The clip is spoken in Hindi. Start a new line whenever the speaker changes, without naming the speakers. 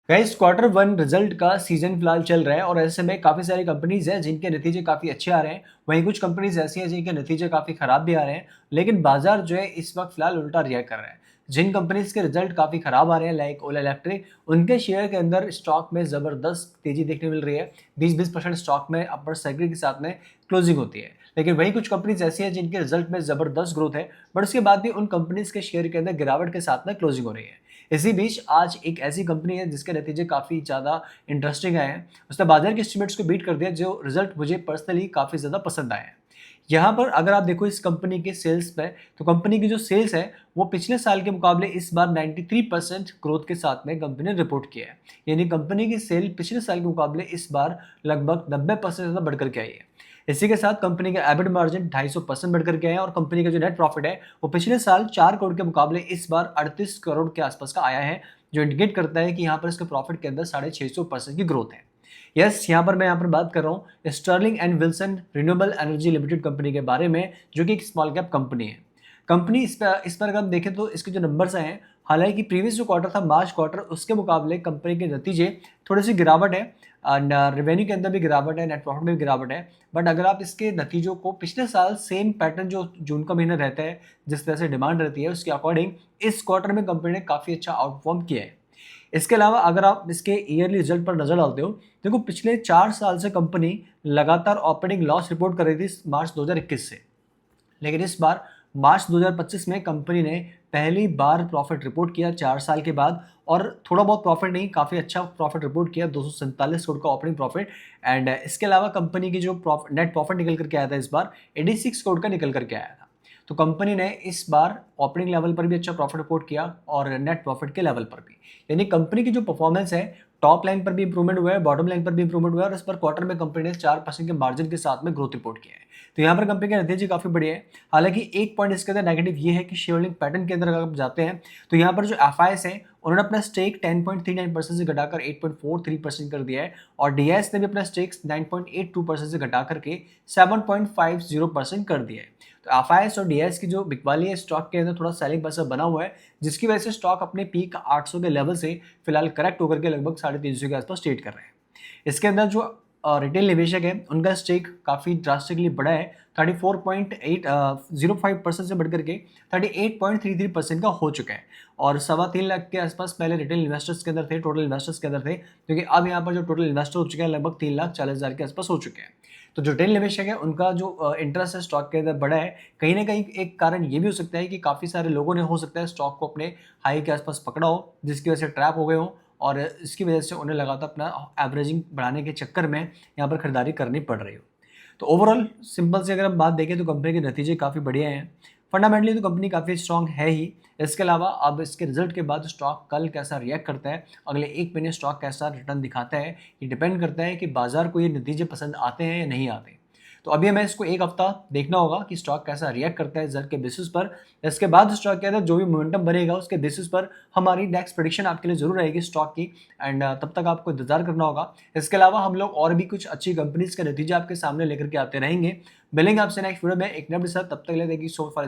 गाइस क्वार्टर वन रिजल्ट का सीजन फिलहाल चल रहा है और ऐसे में काफ़ी सारी कंपनीज हैं जिनके नतीजे काफ़ी अच्छे आ रहे हैं। वहीं कुछ कंपनीज ऐसी हैं जिनके नतीजे काफ़ी खराब भी आ रहे हैं। लेकिन बाजार जो है इस वक्त फिलहाल उल्टा रिएक्ट कर रहा है। जिन कंपनीज के रिजल्ट काफ़ी खराब आ रहे हैं लाइक ओला इलेक्ट्रिक, उनके शेयर के अंदर स्टॉक में ज़बरदस्त तेजी देखने मिल रही है। 20-20% स्टॉक में अपर साइकिल के साथ में क्लोजिंग होती है। लेकिन वहीं कुछ कंपनीज ऐसी हैं जिनके रिजल्ट में ज़बरदस्त ग्रोथ है, बट उसके बाद भी उन कंपनीज के शेयर के अंदर गिरावट के साथ में क्लोजिंग हो रही है। इसी बीच आज एक ऐसी कंपनी है जिसके नतीजे काफ़ी ज़्यादा इंटरेस्टिंग आए हैं। उसने बाजार के एस्टिमेट्स को बीट कर दिया, जो रिजल्ट मुझे पर्सनली काफ़ी ज़्यादा पसंद आए हैं। यहाँ पर अगर आप देखो इस कंपनी के सेल्स पे, तो कंपनी की जो सेल्स है वो पिछले साल के मुकाबले इस बार 93% ग्रोथ के साथ में कंपनी ने रिपोर्ट किया है। यानी कंपनी की सेल पिछले साल के मुकाबले इस बार लगभग 90% ज़्यादा बढ़ कर के आई है। इसी के साथ कंपनी का एबिट मार्जिन 250% बढ़ कर के आया है और कंपनी का जो नेट प्रॉफिट है वो पिछले साल 4 करोड़ के मुकाबले इस बार 38 करोड़ के आसपास का आया है, जो इंडिकेट करता है कि यहाँ पर इसके प्रॉफिट के अंदर 650% की ग्रोथ है। यस, यहाँ पर मैं यहाँ पर बात कर रहा हूँ Sterling and Wilson renewable energy limited company के बारे में, जो कि एक स्मॉल कैप कंपनी है। कंपनी इस पर अगर हम देखें तो इसके जो नंबर्स हैं, हालांकि प्रीवियस जो क्वार्टर था मार्च क्वार्टर, उसके मुकाबले कंपनी के नतीजे थोड़ी सी गिरावट है एंड रेवेन्यू के अंदर भी गिरावट है, नेट प्रॉफिट में भी गिरावट है। बट अगर आप इसके नतीजों को पिछले साल सेम पैटर्न जो जून का महीना रहता है, जिस तरह से डिमांड रहती है, उसके अकॉर्डिंग इस क्वार्टर में कंपनी ने काफ़ी अच्छा आउटफॉर्म किया है। इसके अलावा अगर आप इसके ईयरली रिजल्ट पर नजर डालते हो, देखो पिछले 4 साल से कंपनी लगातार ऑपरेटिंग लॉस रिपोर्ट कर रही थी मार्च 2021 से। लेकिन इस बार मार्च 2025 में कंपनी ने पहली बार प्रॉफिट रिपोर्ट किया 4 साल के बाद, और थोड़ा बहुत प्रॉफिट नहीं, काफ़ी अच्छा प्रॉफिट रिपोर्ट किया, 247 करोड़ का ऑपरेटिंग प्रॉफिट। एंड इसके अलावा कंपनी की जो नेट प्रॉफिट निकल करके आया था इस बार 86 करोड़ का निकल करके आया था। तो कंपनी ने इस बार ऑपरेटिंग लेवल पर भी अच्छा प्रॉफिट रिपोर्ट किया और नेट प्रॉफिट के लेवल पर भी। यानी कंपनी की जो परफॉर्मेंस है, टॉप लाइन पर भी इंप्रूवमेंट हुआ है, बॉटम लाइन पर भी इंप्रूवमेंट हुआ है, और इस पर क्वार्टर में कंपनी ने 4% के मार्जिन के साथ में ग्रोथ रिपोर्ट किया है। तो यहाँ पर कंपनी के नतीजे काफ़ी बढ़िया है। हालांकि एक पॉइंट इसके अंदर नेगेटिव ये है कि शेयर होल्डिंग पैटर्न के अंदर अगर आप जाते हैं तो यहाँ पर जो एफआईएस है उन्होंने अपना स्टेक 10.39% से घटाकर 8.43% कर दिया है, और डीएस ने भी अपना स्टेक 9.82% से घटा करके 7.50% कर दिया है। तो एफआईएस और डीएस की जो बिकवाली है स्टॉक के अंदर थोड़ा सेलिंग प्रेशर बना हुआ है, जिसकी वजह से स्टॉक अपने पीक 800 के लेवल से फिलहाल करेक्ट होकर के लगभग 350 के आसपास ट्रेड कर रहे हैं। इसके अंदर जो रिटेल निवेशक है उनका स्टेक काफ़ी ड्रास्टिकली बढ़ा है, 34.805% से बढ़कर के 38.33% का हो चुका है। और 3.25 लाख के आसपास पहले रिटेल इन्वेस्टर्स के अंदर थे, टोटल इन्वेस्टर्स के अंदर थे, क्योंकि अब यहाँ पर जो टोटल इन्वेस्टर हो चुके हैं लगभग 3,40,000 के आसपास हो चुके हैं। तो जो रिटेल निवेशक है उनका जो इंटरेस्ट है स्टॉक के अंदर बढ़ा है। कहीं ना कहीं एक कारण ये भी हो सकता है कि काफ़ी सारे लोगों ने हो सकता है स्टॉक को अपने हाई के आसपास पकड़ा हो, जिसकी वजह से ट्रैप हो गए हो, और इसकी वजह से उन्हें लगातार अपना एवरेजिंग बढ़ाने के चक्कर में यहाँ पर खरीदारी करनी पड़ रही हो। तो ओवरऑल सिंपल से अगर हम बात देखें तो कंपनी के नतीजे काफ़ी बढ़िया हैं। फंडामेंटली तो कंपनी काफ़ी स्ट्रांग है ही। इसके अलावा अब इसके रिजल्ट के बाद स्टॉक कल कैसा रिएक्ट करता है, अगले एक महीने स्टॉक कैसा रिटर्न दिखाता है, ये डिपेंड करता है कि बाजार को ये नतीजे पसंद आते हैं या नहीं आते। तो अभी हमें इसको एक हफ्ता देखना होगा कि स्टॉक कैसा रिएक्ट करता है रिजल्ट के बेसिस पर। इसके बाद स्टॉक के अंदर जो भी मोमेंटम बनेगा उसके बेसिस पर हमारी नेक्स्ट प्रेडिक्शन आपके लिए जरूर रहेगी स्टॉक की। एंड तब तक आपको इंतजार करना होगा। इसके अलावा हम लोग और भी कुछ अच्छी कंपनीज के नतीजे आपके सामने लेकर के आते रहेंगे। मिलेंगे आपसे नेक्स्ट वीडियो में एक नए के साथ, तब तक ले देखिए सो फॉर